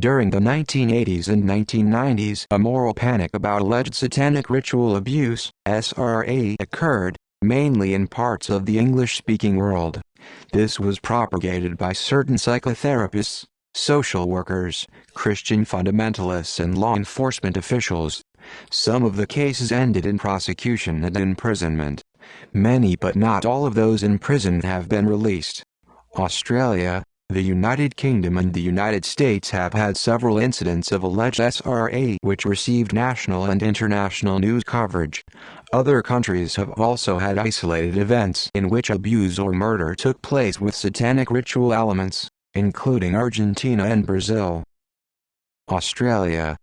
During the 1980s and 1990s, a moral panic about alleged satanic ritual abuse (SRA) occurred, mainly in parts of the English-speaking world. This was propagated by certain psychotherapists, social workers, Christian fundamentalists and law enforcement officials. Some of the cases ended in prosecution and imprisonment. Many but not all of those imprisoned have been released. Australia, the United Kingdom and the United States have had several incidents of alleged SRA which received national and international news coverage. Other countries have also had isolated events in which abuse or murder took place with satanic ritual elements, including Argentina and Brazil. Australia.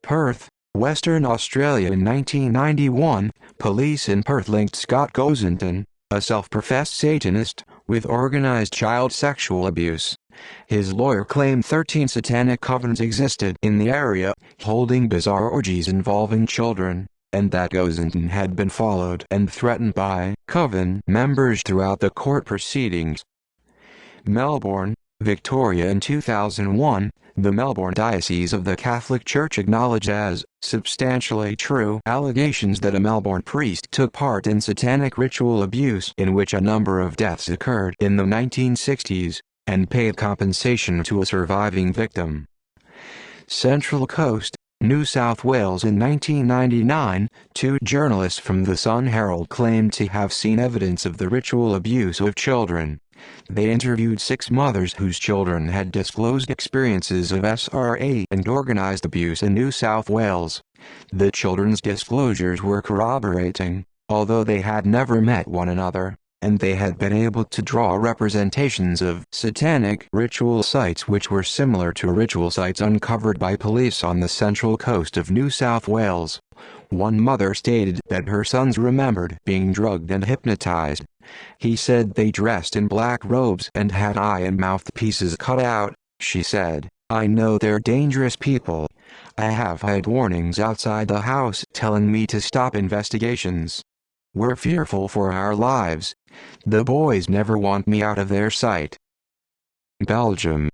Perth, Western Australia. In 1991, police in Perth linked Scott Gosington, a self-professed Satanist, with organized child sexual abuse. His lawyer claimed 13 satanic covens existed in the area, holding bizarre orgies involving children, and that Gosington had been followed and threatened by coven members throughout the court proceedings. Melbourne, Victoria. In 2001, the Melbourne Diocese of the Catholic Church acknowledged as substantially true allegations that a Melbourne priest took part in satanic ritual abuse in which a number of deaths occurred in the 1960s, and paid compensation to a surviving victim. Central Coast, New South Wales. In 1999, 2 journalists from the Sun Herald claimed to have seen evidence of the ritual abuse of children. They interviewed 6 mothers whose children had disclosed experiences of SRA and organized abuse in New South Wales. The children's disclosures were corroborating, although they had never met one another, and they had been able to draw representations of satanic ritual sites which were similar to ritual sites uncovered by police on the central coast of New South Wales. One mother stated that her sons remembered being drugged and hypnotized. He said they dressed in black robes and had eye and mouth pieces cut out. She said, "I know they're dangerous people. I have had warnings outside the house telling me to stop investigations. We're fearful for our lives. The boys never want me out of their sight." Belgium.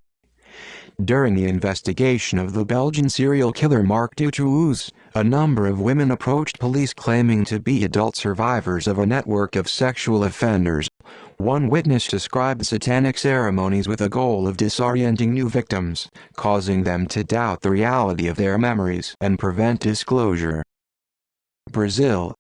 During the investigation of the Belgian serial killer Marc Dutroux, a number of women approached police claiming to be adult survivors of a network of sexual offenders. One witness described satanic ceremonies with a goal of disorienting new victims, causing them to doubt the reality of their memories and prevent disclosure. Brazil.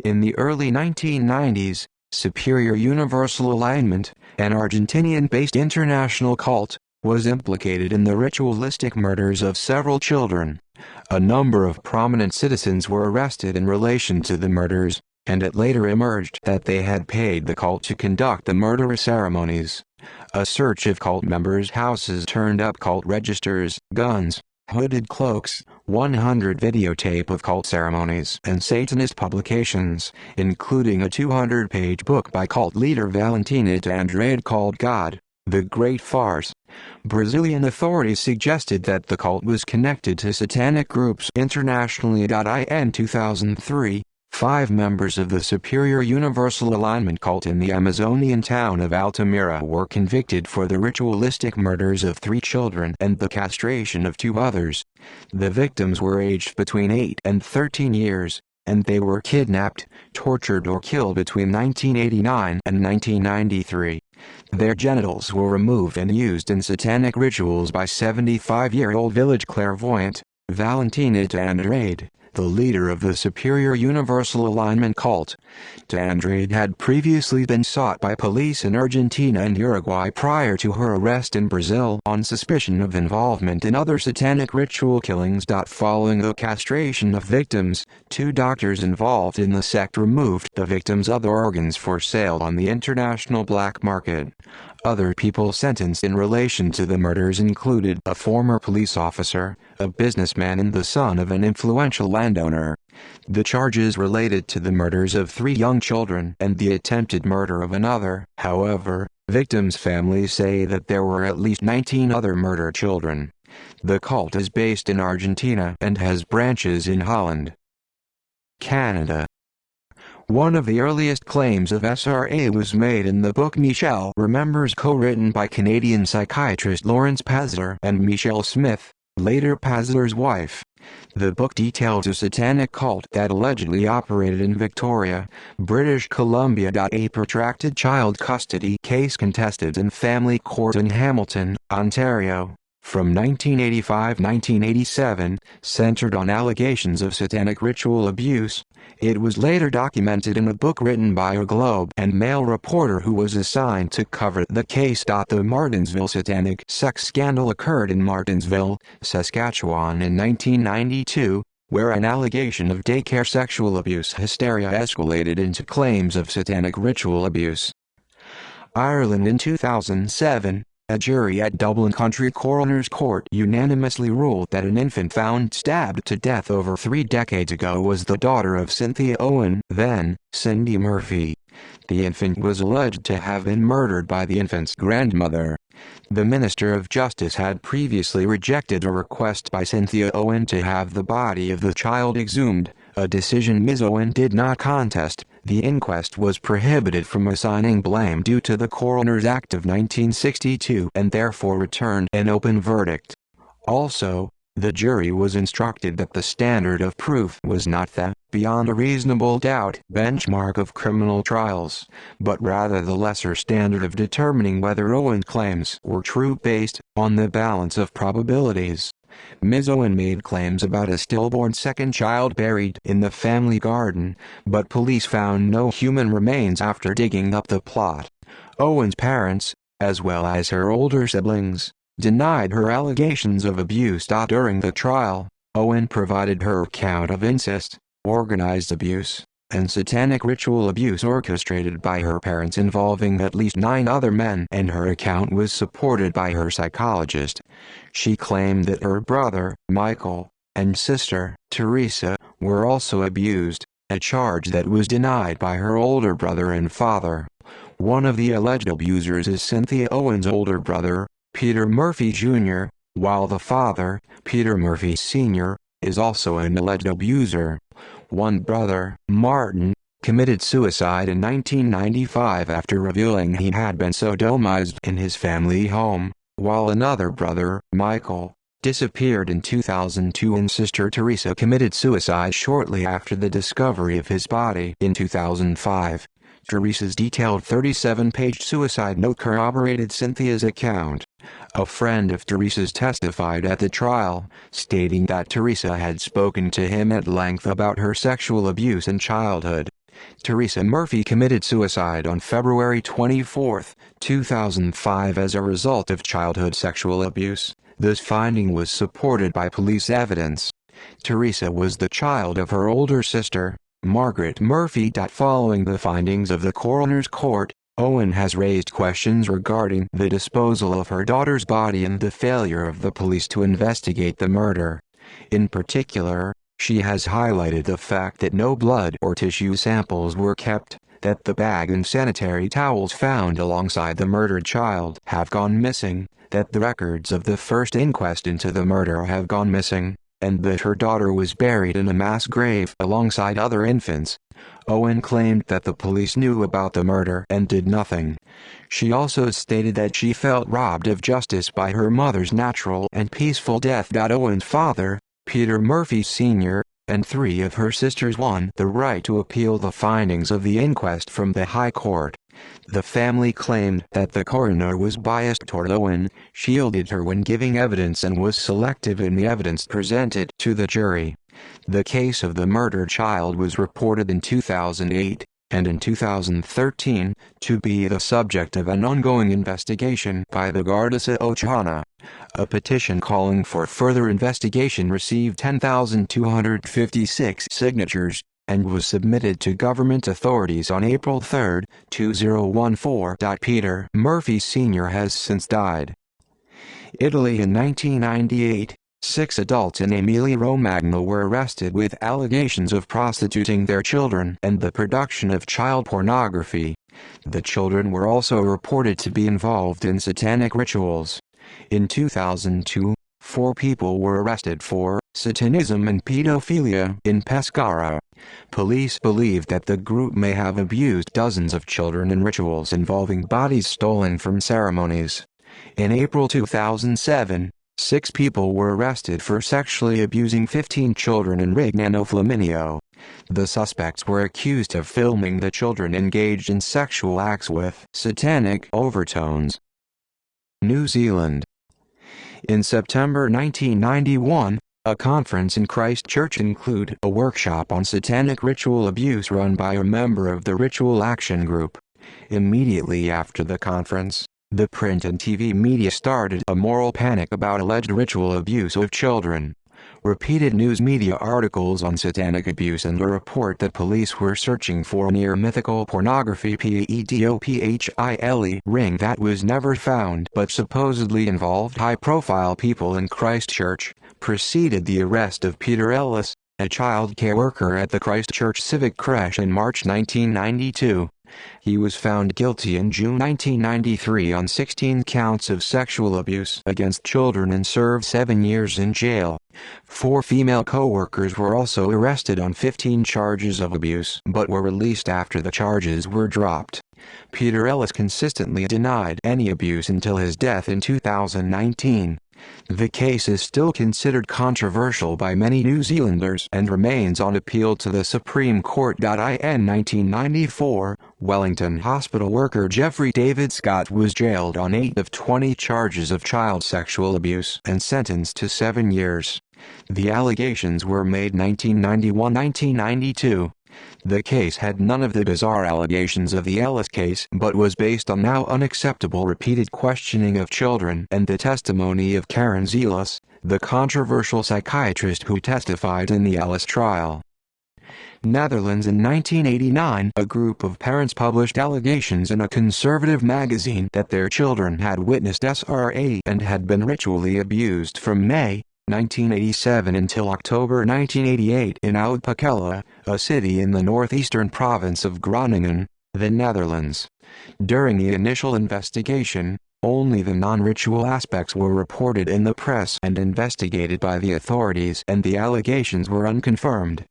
In the early 1990s, Superior Universal Alignment, an Argentinian-based international cult, was implicated in the ritualistic murders of several children. A number of prominent citizens were arrested in relation to the murders, and it later emerged that they had paid the cult to conduct the murderous ceremonies. A search of cult members' houses turned up cult registers, guns, hooded cloaks, 100 videotape of cult ceremonies and Satanist publications, including a 200-page book by cult leader Valentina de Andrade called God, the Great Farce. Brazilian authorities suggested that the cult was connected to satanic groups internationally. In 2003, 5 members of the Superior Universal Alignment cult in the Amazonian town of Altamira were convicted for the ritualistic murders of 3 children and the castration of 2 others. The victims were aged between 8 and 13 years, and they were kidnapped, tortured or killed between 1989 and 1993. Their genitals were removed and used in satanic rituals by 75-year-old village clairvoyant, Valentina de Andrade, the leader of the Superior Universal Alignment cult. De Andrade had previously been sought by police in Argentina and Uruguay prior to her arrest in Brazil on suspicion of involvement in other satanic ritual killings. Following the castration of victims, 2 doctors involved in the sect removed the victims' other organs for sale on the international black market. Other people sentenced in relation to the murders included a former police officer, a businessman and the son of an influential landowner. The charges related to the murders of 3 young children and the attempted murder of another. However, victims' families say that there were at least 19 other murdered children. The cult is based in Argentina and has branches in Holland. Canada. One of the earliest claims of SRA was made in the book Michelle Remembers, co-written by Canadian psychiatrist Lawrence Pasler and Michelle Smith, later Pasler's wife. The book details a satanic cult that allegedly operated in Victoria, British Columbia. A protracted child custody case contested in family court in Hamilton, Ontario, from 1985–1987, centered on allegations of satanic ritual abuse. It was later documented in a book written by a Globe and Mail reporter who was assigned to cover the case. The Martinsville satanic sex scandal occurred in Martinsville, Saskatchewan in 1992, where an allegation of daycare sexual abuse hysteria escalated into claims of satanic ritual abuse. Ireland in 2007. A jury at Dublin County Coroner's Court unanimously ruled that an infant found stabbed to death over 3 decades ago was the daughter of Cynthia Owen, then Cindy Murphy. The infant was alleged to have been murdered by the infant's grandmother. The Minister of Justice had previously rejected a request by Cynthia Owen to have the body of the child exhumed, a decision Ms. Owen did not contest. The inquest was prohibited from assigning blame due to the Coroner's Act of 1962 and therefore returned an open verdict. Also, the jury was instructed that the standard of proof was not the beyond a reasonable doubt benchmark of criminal trials, but rather the lesser standard of determining whether Owen's claims were true based on the balance of probabilities. Ms. Owen made claims about a stillborn second child buried in the family garden, but police found no human remains after digging up the plot. Owen's parents, as well as her older siblings, denied her allegations of abuse. During the trial, Owen provided her account of incest, organized abuse, and satanic ritual abuse orchestrated by her parents involving at least 9 other men, and her account was supported by her psychologist. She claimed that her brother, Michael, and sister, Teresa, were also abused, a charge that was denied by her older brother and father. One of the alleged abusers is Cynthia Owen's older brother, Peter Murphy Jr., while the father, Peter Murphy Sr., is also an alleged abuser. One brother, Martin, committed suicide in 1995 after revealing he had been sodomized in his family home, while another brother, Michael, disappeared in 2002 and sister Teresa committed suicide shortly after the discovery of his body in 2005. Teresa's detailed 37-page suicide note corroborated Cynthia's account. A friend of Teresa's testified at the trial, stating that Teresa had spoken to him at length about her sexual abuse in childhood. Teresa Murphy committed suicide on February 24, 2005 as a result of childhood sexual abuse. This finding was supported by police evidence. Teresa was the child of her older sister, Margaret Murphy. Following the findings of the coroner's court, Owen has raised questions regarding the disposal of her daughter's body and the failure of the police to investigate the murder. In particular, she has highlighted the fact that no blood or tissue samples were kept, that the bag and sanitary towels found alongside the murdered child have gone missing, that the records of the first inquest into the murder have gone missing, and that her daughter was buried in a mass grave alongside other infants. Owen claimed that the police knew about the murder and did nothing. She also stated that she felt robbed of justice by her mother's natural and peaceful death. Owen's father, Peter Murphy Sr., and 3 of her sisters won the right to appeal the findings of the inquest from the High Court. The family claimed that the coroner was biased toward Owen, shielded her when giving evidence, and was selective in the evidence presented to the jury. The case of the murdered child was reported in 2008, and in 2013, to be the subject of an ongoing investigation by the Garda Síochána. A petition calling for further investigation received 10,256 signatures, and was submitted to government authorities on April 3, 2014. Peter Murphy Sr. has since died. Italy in 1998. 6 adults in Emilia-Romagna were arrested with allegations of prostituting their children and the production of child pornography. The children were also reported to be involved in satanic rituals. In 2002, 4 people were arrested for satanism and pedophilia in Pescara. Police believe that the group may have abused dozens of children in rituals involving bodies stolen from ceremonies. In April 2007, 6 people were arrested for sexually abusing 15 children in Rignano Flaminio. The suspects were accused of filming the children engaged in sexual acts with satanic overtones. New Zealand. In September 1991, a conference in Christchurch included a workshop on satanic ritual abuse run by a member of the Ritual Action Group. Immediately after the conference, the print and TV media started a moral panic about alleged ritual abuse of children. Repeated news media articles on satanic abuse and a report that police were searching for a near-mythical pornography pedophile ring that was never found but supposedly involved high-profile people in Christchurch, preceded the arrest of Peter Ellis, a child care worker at the Christchurch Civic Creche in March 1992. He was found guilty in June 1993 on 16 counts of sexual abuse against children and served 7 years in jail. 4 female co-workers were also arrested on 15 charges of abuse but were released after the charges were dropped. Peter Ellis consistently denied any abuse until his death in 2019. The case is still considered controversial by many New Zealanders and remains on appeal to the Supreme Court. In 1994, Wellington hospital worker Jeffrey David Scott was jailed on 8 of 20 charges of child sexual abuse and sentenced to 7 years. The allegations were made 1991-1992. The case had none of the bizarre allegations of the Ellis case but was based on now unacceptable repeated questioning of children and the testimony of Karen Zelas, the controversial psychiatrist who testified in the Ellis trial. Netherlands. In 1989, a group of parents published allegations in a conservative magazine that their children had witnessed SRA and had been ritually abused from May 1987 until October 1988 in Oud-Pekela, a city in the northeastern province of Groningen, the Netherlands. During the initial investigation, only the non-ritual aspects were reported in the press and investigated by the authorities, and the allegations were unconfirmed.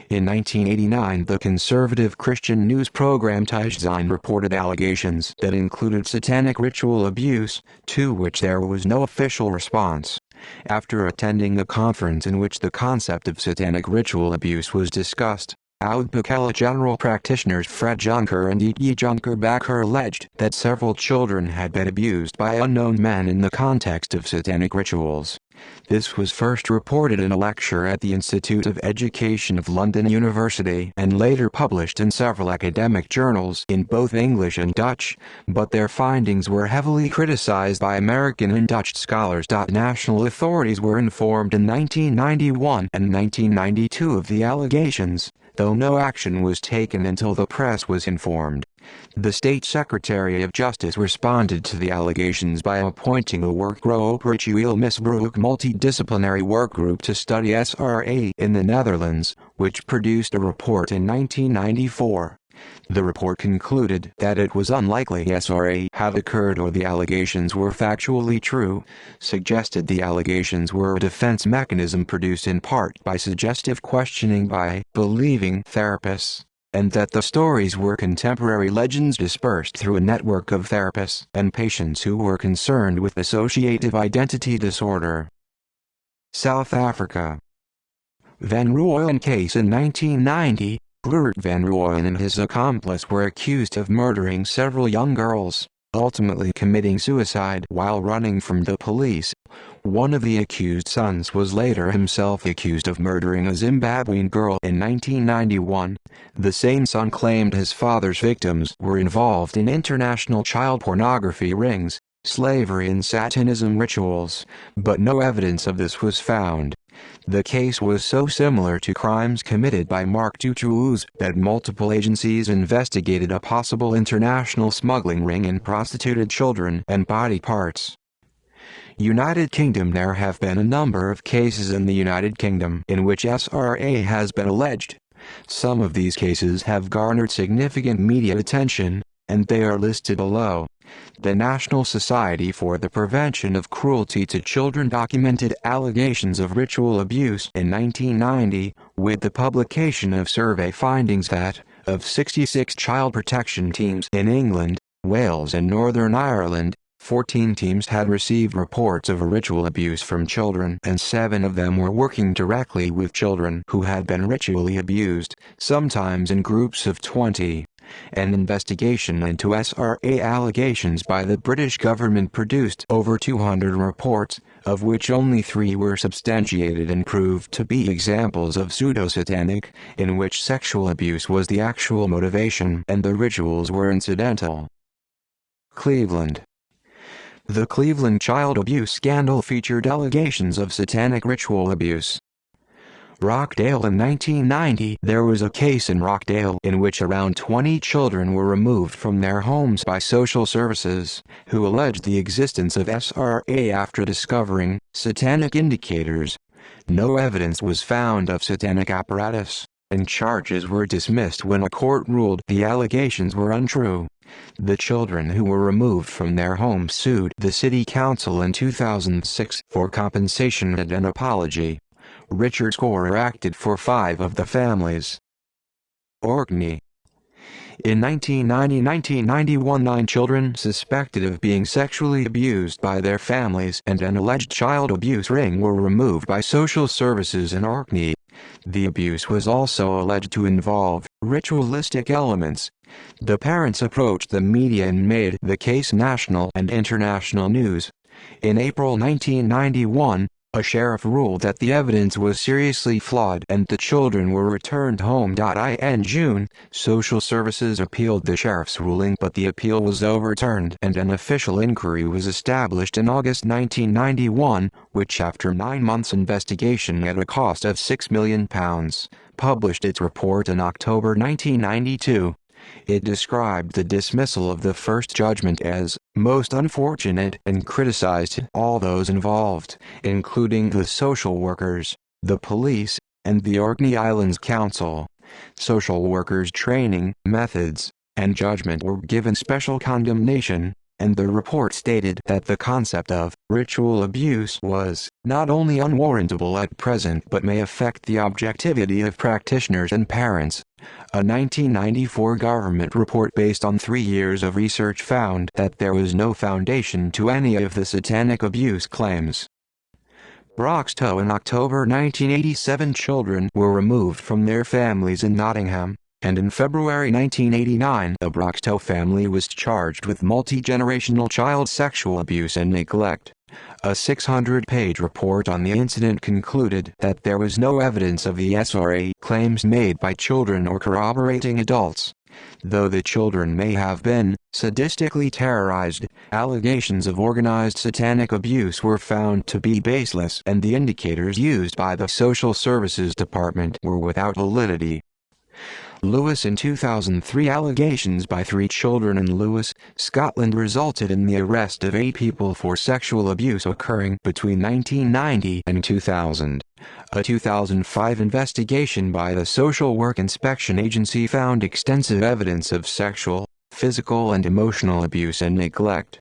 In 1989, the conservative Christian news program Tijdsijn reported allegations that included satanic ritual abuse, to which there was no official response. After attending a conference in which the concept of satanic ritual abuse was discussed, Oud-Pekela general practitioners Fred Juncker and Etje Juncker-Bakker alleged that several children had been abused by unknown men in the context of satanic rituals. This was first reported in a lecture at the Institute of Education of London University and later published in several academic journals in both English and Dutch, but their findings were heavily criticized by American and Dutch scholars. National authorities were informed in 1991 and 1992 of the allegations, though no action was taken until the press was informed. The State Secretary of Justice responded to the allegations by appointing a Workgroep Ritueel Misbruik multidisciplinary workgroup to study SRA in the Netherlands, which produced a report in 1994. The report concluded that it was unlikely SRA had occurred or the allegations were factually true, suggested the allegations were a defense mechanism produced in part by suggestive questioning by believing therapists, and that the stories were contemporary legends dispersed through a network of therapists and patients who were concerned with associative identity disorder. South Africa. Van Rooyen case. In 1990, Gerard Van Rooyen and his accomplice were accused of murdering several young girls, ultimately committing suicide while running from the police. One of the accused sons was later himself accused of murdering a Zimbabwean girl in 1991. The same son claimed his father's victims were involved in international child pornography rings, slavery and satanism rituals, but no evidence of this was found. The case was so similar to crimes committed by Mark Dutroux that multiple agencies investigated a possible international smuggling ring in prostituted children and body parts. United Kingdom. There have been a number of cases in the United Kingdom in which SRA has been alleged. Some of these cases have garnered significant media attention, and they are listed below. The National Society for the Prevention of Cruelty to Children documented allegations of ritual abuse in 1990, with the publication of survey findings that, of 66 child protection teams in England, Wales and Northern Ireland, 14 teams had received reports of ritual abuse from children, and 7 of them were working directly with children who had been ritually abused, sometimes in groups of 20. An investigation into SRA allegations by the British government produced over 200 reports, of which only 3 were substantiated and proved to be examples of pseudo-satanic, in which sexual abuse was the actual motivation and the rituals were incidental. Cleveland. The Cleveland child abuse scandal featured allegations of satanic ritual abuse. Rockdale. In 1990, there was a case in Rockdale in which around 20 children were removed from their homes by social services, who alleged the existence of SRA after discovering satanic indicators. No evidence was found of satanic apparatus, and charges were dismissed when a court ruled the allegations were untrue. The children who were removed from their homes sued the city council in 2006 for compensation and an apology. Richard Scorer acted for 5 of the families. Orkney. In 1990-1991, 9 children suspected of being sexually abused by their families and an alleged child abuse ring were removed by social services in Orkney. The abuse was also alleged to involve ritualistic elements. The parents approached the media and made the case national and international news. In April 1991, a sheriff ruled that the evidence was seriously flawed and the children were returned home. In June, social services appealed the sheriff's ruling, but the appeal was overturned and an official inquiry was established in August 1991, which after 9 months' investigation at a cost of £6 million, published its report in October 1992. It described the dismissal of the first judgment as most unfortunate and criticized all those involved, including the social workers, the police, and the Orkney Islands Council. Social workers' training, methods, and judgment were given special condemnation, and the report stated that the concept of ritual abuse was not only unwarrantable at present but may affect the objectivity of practitioners and parents. A 1994 government report based on 3 years of research found that there was no foundation to any of the satanic abuse claims. Broxtowe. In October 1987, children were removed from their families in Nottingham, and in February 1989 the Broxtowe family was charged with multi-generational child sexual abuse and neglect. A 600-page report on the incident concluded that there was no evidence of the SRA claims made by children or corroborating adults. Though the children may have been sadistically terrorized, allegations of organized satanic abuse were found to be baseless and the indicators used by the Social Services Department were without validity. Lewis. In 2003, allegations by 3 children in Lewis, Scotland resulted in the arrest of 8 people for sexual abuse occurring between 1990 and 2000. A 2005 investigation by the Social Work Inspection Agency found extensive evidence of sexual, physical and emotional abuse and neglect.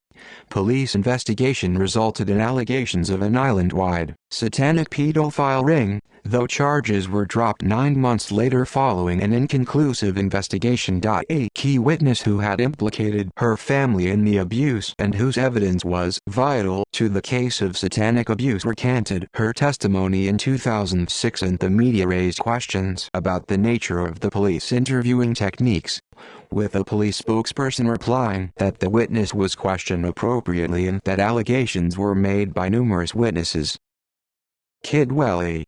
Police investigation resulted in allegations of an island-wide satanic pedophile ring, though charges were dropped 9 months later following an inconclusive investigation. A key witness who had implicated her family in the abuse and whose evidence was vital to the case of satanic abuse recanted her testimony in 2006, and the media raised questions about the nature of the police interviewing techniques, with a police spokesperson replying that the witness was questioned appropriately and that allegations were made by numerous witnesses. Kidwelly.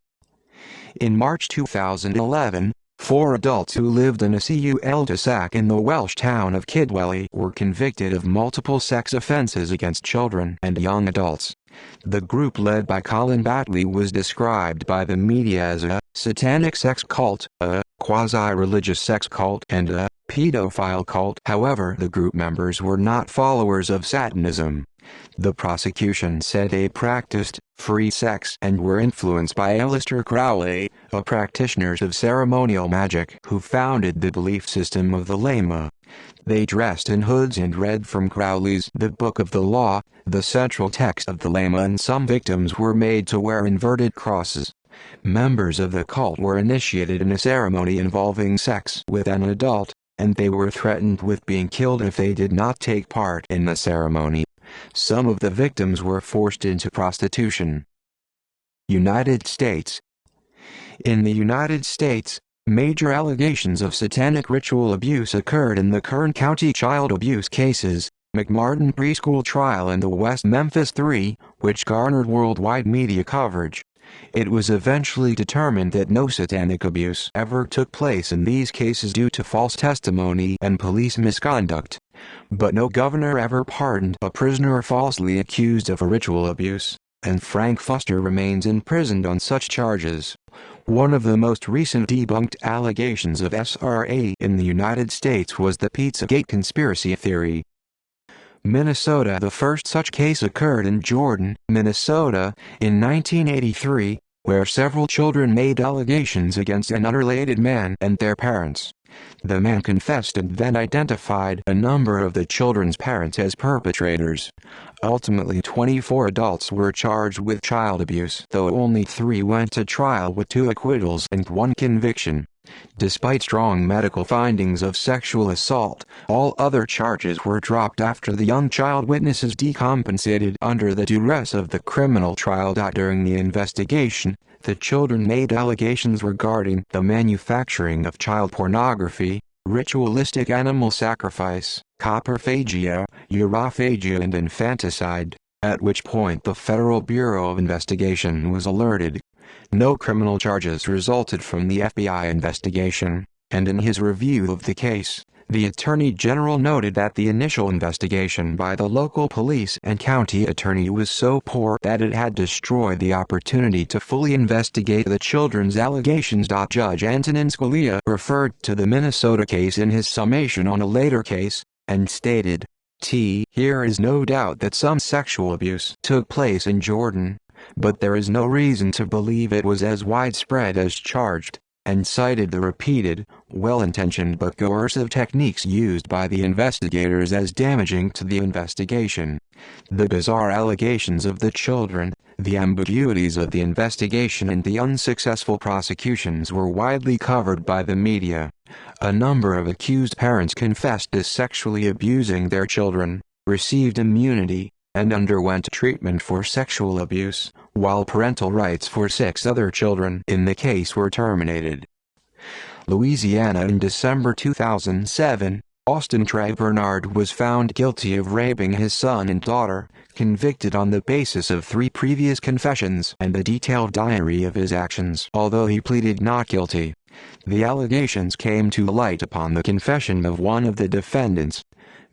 In March 2011, 4 adults who lived in a cul-de-sac in the Welsh town of Kidwelly were convicted of multiple sex offences against children and young adults. The group led by Colin Batley was described by the media as a satanic sex cult, a quasi-religious sex cult, and a pedophile cult. However, the group members were not followers of Satanism. The prosecution said they practiced free sex and were influenced by Aleister Crowley, a practitioner of ceremonial magic who founded the belief system of the Lama. They dressed in hoods and read from Crowley's The Book of the Law, the central text of the Lama, and some victims were made to wear inverted crosses. Members of the cult were initiated in a ceremony involving sex with an adult, and they were threatened with being killed if they did not take part in the ceremony. Some of the victims were forced into prostitution. United States. In the United States, major allegations of satanic ritual abuse occurred in the Kern County child abuse cases, McMartin preschool trial and the West Memphis 3, which garnered worldwide media coverage. It was eventually determined that no satanic abuse ever took place in these cases due to false testimony and police misconduct. But no governor ever pardoned a prisoner falsely accused of a ritual abuse, and Frank Foster remains imprisoned on such charges. One of the most recent debunked allegations of SRA in the United States was the Pizzagate conspiracy theory. Minnesota. The first such case occurred in Jordan, Minnesota, in 1983, where several children made allegations against an unrelated man and their parents. The man confessed and then identified a number of the children's parents as perpetrators. Ultimately, 24 adults were charged with child abuse, though only 3 went to trial with 2 acquittals and 1 conviction. Despite strong medical findings of sexual assault, all other charges were dropped after the young child witnesses decompensated under the duress of the criminal trial. During the investigation, the children made allegations regarding the manufacturing of child pornography, ritualistic animal sacrifice, coprophagia, urophagia, and infanticide, at which point the Federal Bureau of Investigation was alerted. No criminal charges resulted from the FBI investigation, and in his review of the case, the Attorney General noted that the initial investigation by the local police and county attorney was so poor that it had destroyed the opportunity to fully investigate the children's allegations. Judge Antonin Scalia referred to the Minnesota case in his summation on a later case, and stated, "Here is no doubt that some sexual abuse took place in Jordan, but there is no reason to believe it was as widespread as charged," and cited the repeated, well-intentioned but coercive techniques used by the investigators as damaging to the investigation. The bizarre allegations of the children, the ambiguities of the investigation, and the unsuccessful prosecutions were widely covered by the media. A number of accused parents confessed to sexually abusing their children, received immunity, and underwent treatment for sexual abuse, while parental rights for 6 other children in the case were terminated. Louisiana. In December 2007, Austin Trey Bernard was found guilty of raping his son and daughter, convicted on the basis of 3 previous confessions and a detailed diary of his actions, although he pleaded not guilty. The allegations came to light upon the confession of one of the defendants.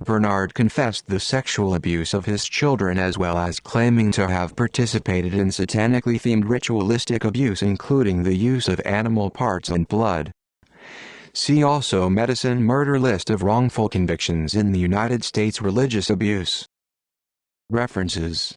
Bernard confessed the sexual abuse of his children, as well as claiming to have participated in satanically themed ritualistic abuse, including the use of animal parts and blood. See also Medicine Murder List of wrongful convictions in the United States. Religious abuse. References.